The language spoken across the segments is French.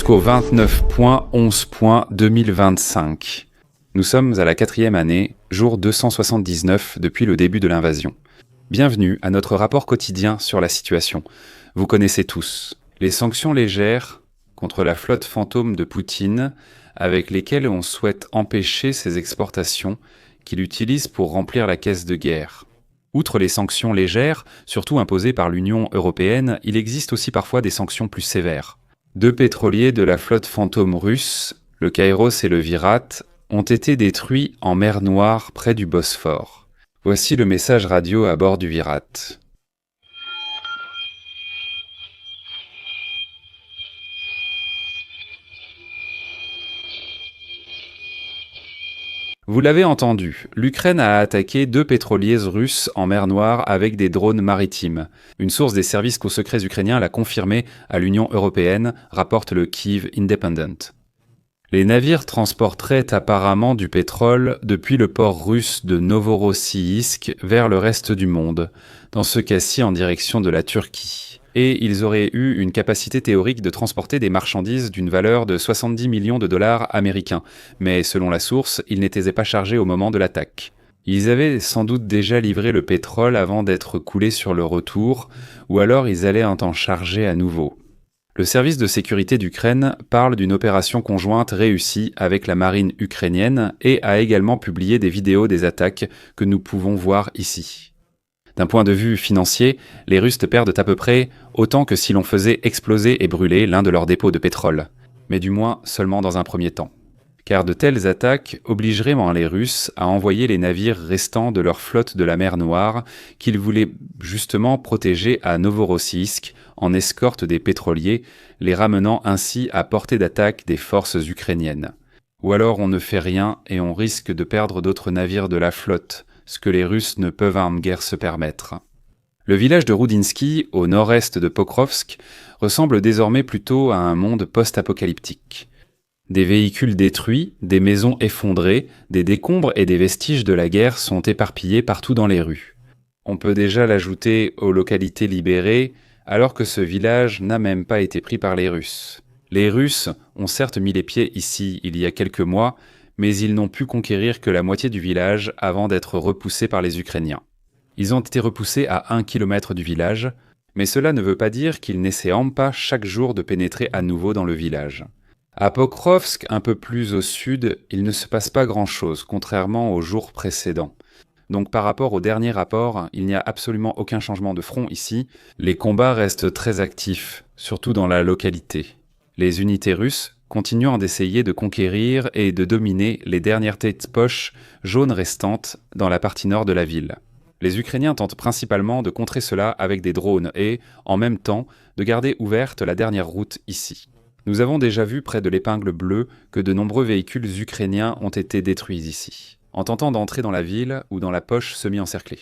jusqu'au 29.11.2025. Nous sommes à la 4e année, jour 279 depuis le début de l'invasion. Bienvenue à notre rapport quotidien sur la situation. Vous connaissez tous les sanctions légères contre la flotte fantôme de Poutine, avec lesquelles on souhaite empêcher ses exportations qu'il utilise pour remplir la caisse de guerre. Outre les sanctions légères, surtout imposées par l'Union européenne, il existe aussi parfois des sanctions plus sévères. 2 pétroliers de la flotte fantôme russe, le Kairos et le Virat, ont été détruits en mer Noire près du Bosphore. Voici le message radio à bord du Virat. Vous l'avez entendu, l'Ukraine a attaqué 2 pétroliers russes en mer Noire avec des drones maritimes. Une source des services secrets ukrainiens l'a confirmé à l'Union européenne, rapporte le Kyiv Independent. Les navires transporteraient apparemment du pétrole depuis le port russe de Novorossiysk vers le reste du monde, dans ce cas-ci en direction de la Turquie. Et ils auraient eu une capacité théorique de transporter des marchandises d'une valeur de 70 millions de dollars américains, mais selon la source, ils n'étaient pas chargés au moment de l'attaque. Ils avaient sans doute déjà livré le pétrole avant d'être coulés sur le retour, ou alors ils allaient en charger à nouveau. Le service de sécurité d'Ukraine parle d'une opération conjointe réussie avec la marine ukrainienne et a également publié des vidéos des attaques que nous pouvons voir ici. D'un point de vue financier, les Russes perdent à peu près autant que si l'on faisait exploser et brûler l'un de leurs dépôts de pétrole, mais du moins seulement dans un premier temps. Car de telles attaques obligeraient les Russes à envoyer les navires restants de leur flotte de la mer Noire qu'ils voulaient justement protéger à Novorossiysk en escorte des pétroliers, les ramenant ainsi à portée d'attaque des forces ukrainiennes. Ou alors on ne fait rien et on risque de perdre d'autres navires de la flotte, ce que les Russes ne peuvent en guère se permettre. Le village de Roudinsky, au nord-est de Pokrovsk, ressemble désormais plutôt à un monde post-apocalyptique. Des véhicules détruits, des maisons effondrées, des décombres et des vestiges de la guerre sont éparpillés partout dans les rues. On peut déjà l'ajouter aux localités libérées, alors que ce village n'a même pas été pris par les Russes. Les Russes ont certes mis les pieds ici il y a quelques mois, mais ils n'ont pu conquérir que la moitié du village avant d'être repoussés par les Ukrainiens. Ils ont été repoussés à 1 km du village, mais cela ne veut pas dire qu'ils n'essaient pas chaque jour de pénétrer à nouveau dans le village. À Pokrovsk, un peu plus au sud, il ne se passe pas grand-chose, contrairement aux jours précédents. Donc par rapport au dernier rapport, il n'y a absolument aucun changement de front ici. Les combats restent très actifs, surtout dans la localité. Les unités russes continuant d'essayer de conquérir et de dominer les dernières têtes-poches jaunes restantes dans la partie nord de la ville. Les Ukrainiens tentent principalement de contrer cela avec des drones et, en même temps, de garder ouverte la dernière route ici. Nous avons déjà vu près de l'épingle bleue que de nombreux véhicules ukrainiens ont été détruits ici, en tentant d'entrer dans la ville ou dans la poche semi-encerclée.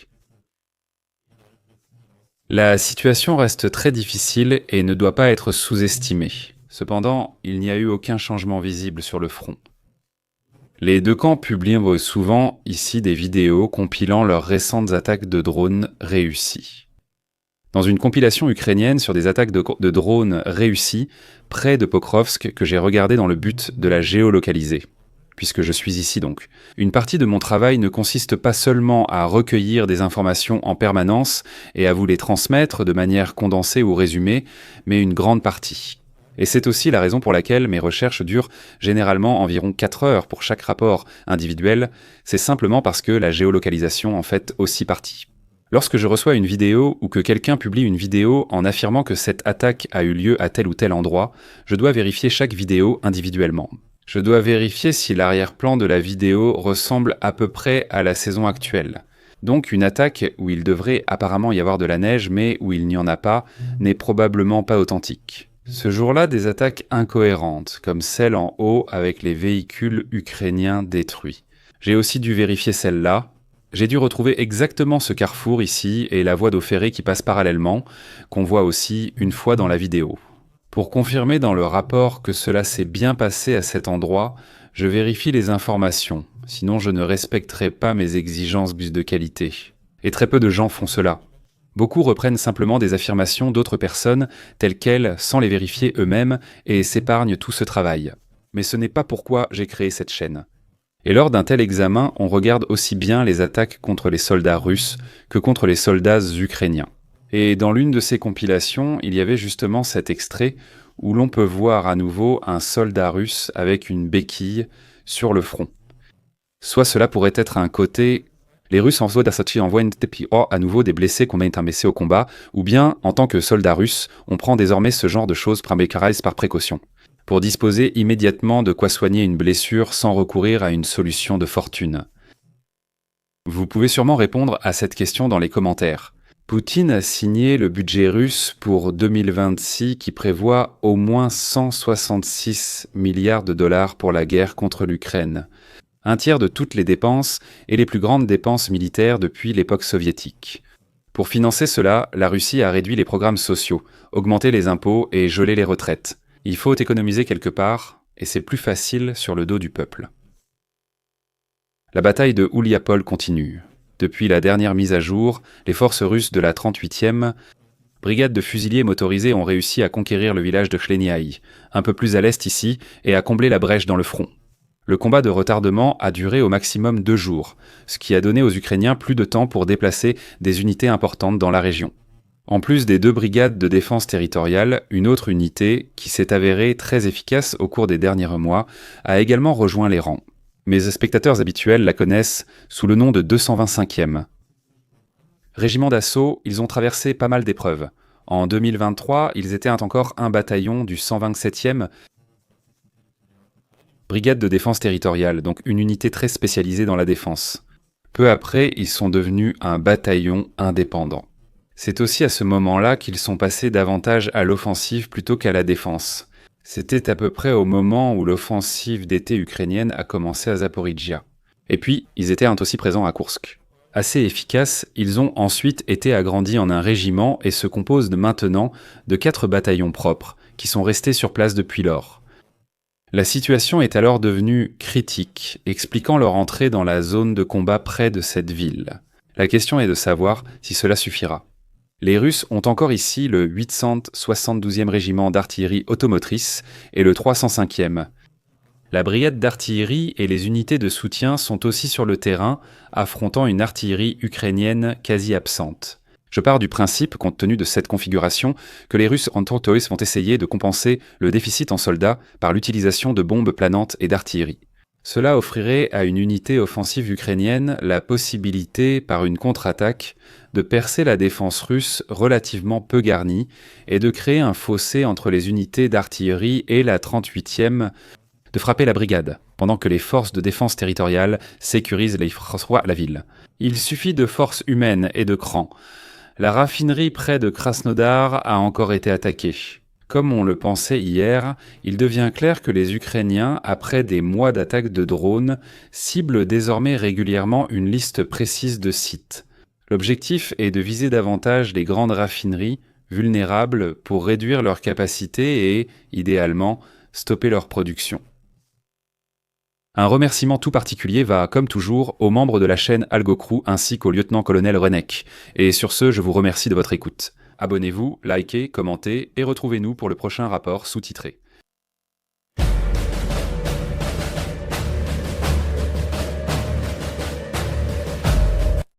La situation reste très difficile et ne doit pas être sous-estimée. Cependant, il n'y a eu aucun changement visible sur le front. Les 2 camps publient souvent ici des vidéos compilant leurs récentes attaques de drones réussies. Dans une compilation ukrainienne sur des attaques de drones réussies près de Pokrovsk que j'ai regardé dans le but de la géolocaliser, puisque je suis ici donc. Une partie de mon travail ne consiste pas seulement à recueillir des informations en permanence et à vous les transmettre de manière condensée ou résumée, mais une grande partie. Et c'est aussi la raison pour laquelle mes recherches durent généralement environ 4 heures pour chaque rapport individuel, c'est simplement parce que la géolocalisation en fait aussi partie. Lorsque je reçois une vidéo ou que quelqu'un publie une vidéo en affirmant que cette attaque a eu lieu à tel ou tel endroit, je dois vérifier chaque vidéo individuellement. Je dois vérifier si l'arrière-plan de la vidéo ressemble à peu près à la saison actuelle. Donc une attaque où il devrait apparemment y avoir de la neige mais où il n'y en a pas n'est probablement pas authentique. Ce jour-là, des attaques incohérentes, comme celle en haut avec les véhicules ukrainiens détruits. J'ai aussi dû vérifier celle-là. J'ai dû retrouver exactement ce carrefour ici et la voie d'eau ferrée qui passe parallèlement, qu'on voit aussi une fois dans la vidéo. Pour confirmer dans le rapport que cela s'est bien passé à cet endroit, je vérifie les informations, sinon je ne respecterai pas mes exigences de qualité. Et très peu de gens font cela. Beaucoup reprennent simplement des affirmations d'autres personnes telles quelles sans les vérifier eux-mêmes et s'épargnent tout ce travail. Mais ce n'est pas pourquoi j'ai créé cette chaîne. Et lors d'un tel examen, on regarde aussi bien les attaques contre les soldats russes que contre les soldats ukrainiens. Et dans l'une de ces compilations, il y avait justement cet extrait où l'on peut voir à nouveau un soldat russe avec une béquille sur le front. Soit cela pourrait être un côté « les Russes envoient à nouveau des blessés qu'on a blessés au combat », ou bien, en tant que soldat russe, on prend désormais ce genre de choses par précaution, pour disposer immédiatement de quoi soigner une blessure sans recourir à une solution de fortune. Vous pouvez sûrement répondre à cette question dans les commentaires. Poutine a signé le budget russe pour 2026 qui prévoit au moins 166 milliards de dollars pour la guerre contre l'Ukraine. Un tiers de toutes les dépenses et les plus grandes dépenses militaires depuis l'époque soviétique. Pour financer cela, la Russie a réduit les programmes sociaux, augmenté les impôts et gelé les retraites. Il faut économiser quelque part, et c'est plus facile sur le dos du peuple. La bataille de Ouliapol continue. Depuis la dernière mise à jour, les forces russes de la 38e brigade de fusiliers motorisés ont réussi à conquérir le village de Chleniaï, un peu plus à l'est ici, et à combler la brèche dans le front. Le combat de retardement a duré au maximum 2 jours, ce qui a donné aux Ukrainiens plus de temps pour déplacer des unités importantes dans la région. En plus des 2 brigades de défense territoriale, une autre unité, qui s'est avérée très efficace au cours des derniers mois, a également rejoint les rangs. Mes spectateurs habituels la connaissent sous le nom de 225e. Régiment d'assaut, ils ont traversé pas mal d'épreuves. En 2023, ils étaient encore un bataillon du 127e brigade de défense territoriale, donc une unité très spécialisée dans la défense. Peu après, ils sont devenus un bataillon indépendant. C'est aussi à ce moment-là qu'ils sont passés davantage à l'offensive plutôt qu'à la défense. C'était à peu près au moment où l'offensive d'été ukrainienne a commencé à Zaporijia. Et puis, ils étaient aussi présents à Koursk. Assez efficaces, ils ont ensuite été agrandis en un régiment et se composent maintenant de 4 bataillons propres, qui sont restés sur place depuis lors. La situation est alors devenue critique, expliquant leur entrée dans la zone de combat près de cette ville. La question est de savoir si cela suffira. Les Russes ont encore ici le 872e régiment d'artillerie automotrice et le 305e. La brigade d'artillerie et les unités de soutien sont aussi sur le terrain, affrontant une artillerie ukrainienne quasi absente. Je pars du principe, compte tenu de cette configuration, que les Russes en tortoise vont essayer de compenser le déficit en soldats par l'utilisation de bombes planantes et d'artillerie. Cela offrirait à une unité offensive ukrainienne la possibilité, par une contre-attaque, de percer la défense russe relativement peu garnie et de créer un fossé entre les unités d'artillerie et la 38e, de frapper la brigade, pendant que les forces de défense territoriale sécurisent la ville. Il suffit de forces humaines et de cran. La raffinerie près de Krasnodar a encore été attaquée. Comme on le pensait hier, il devient clair que les Ukrainiens, après des mois d'attaques de drones, ciblent désormais régulièrement une liste précise de sites. L'objectif est de viser davantage les grandes raffineries vulnérables pour réduire leur capacité et, idéalement, stopper leur production. Un remerciement tout particulier va, comme toujours, aux membres de la chaîne AlgoCrew ainsi qu'au lieutenant-colonel Renek. Et sur ce, je vous remercie de votre écoute. Abonnez-vous, likez, commentez et retrouvez-nous pour le prochain rapport sous-titré.